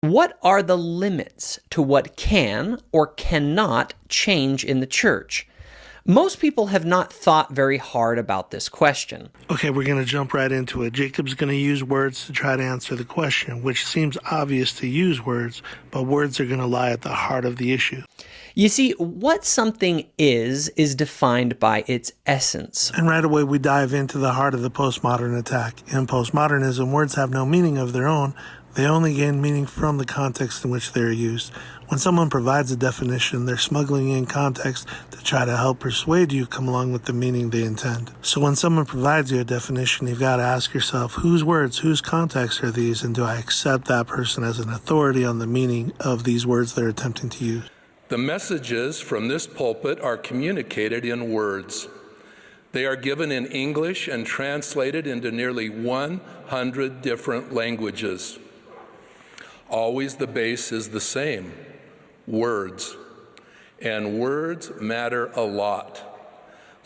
What are the limits to what can or cannot change in the church? Most people have not thought very hard about this question. Okay, we're going to jump right into it. Jacob's going to use words to try to answer the question, which seems obvious to use words, but words are going to lie at the heart of the issue. You see, what something is defined by its essence. And right away we dive into the heart of the postmodern attack. In postmodernism, words have no meaning of their own. They only gain meaning from the context in which they are used. When someone provides a definition, they're smuggling in context to try to help persuade you come along with the meaning they intend. So when someone provides you a definition, you've got to ask yourself, whose words, whose context are these, and do I accept that person as an authority on the meaning of these words they're attempting to use? The messages from this pulpit are communicated in words. They are given in English and translated into nearly 100 different languages. Always the base is the same, words. And words matter a lot.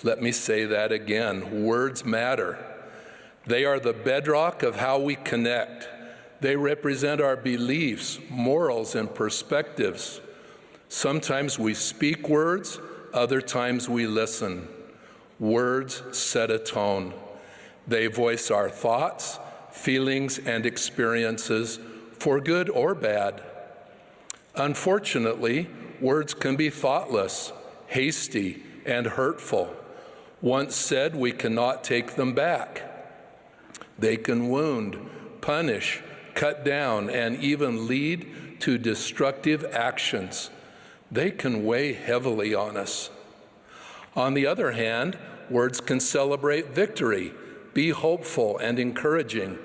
Let me say that again, words matter. They are the bedrock of how we connect. They represent our beliefs, morals, and perspectives. Sometimes we speak words, other times we listen. Words set a tone. They voice our thoughts, feelings, and experiences, for good or bad. Unfortunately, words can be thoughtless, hasty, and hurtful. Once said, we cannot take them back. They can wound, punish, cut down, and even lead to destructive actions. They can weigh heavily on us. On the other hand, words can celebrate victory, be hopeful and encouraging.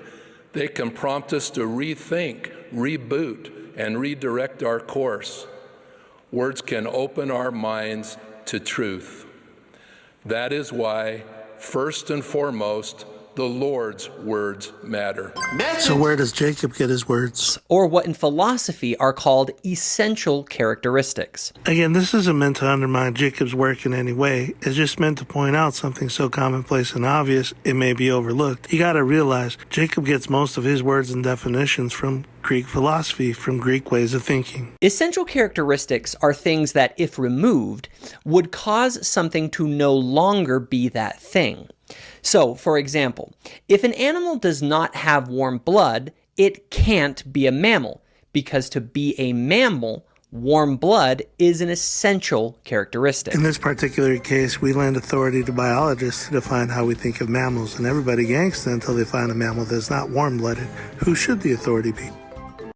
They can prompt us to rethink, reboot, and redirect our course. Words can open our minds to truth. That is why, first and foremost, the Lord's words matter. So where does Jacob get his words? Or what in philosophy are called essential characteristics. Again, this isn't meant to undermine Jacob's work in any way. It's just meant to point out something so commonplace and obvious it may be overlooked. You gotta realize, Jacob gets most of his words and definitions from Greek philosophy, from Greek ways of thinking. Essential characteristics are things that, if removed, would cause something to no longer be that thing. So, for example, if an animal does not have warm blood, it can't be a mammal, because to be a mammal, warm blood is an essential characteristic. In this particular case, we lend authority to biologists to define how we think of mammals, and everybody yanks until they find a mammal that's not warm-blooded. Who should the authority be?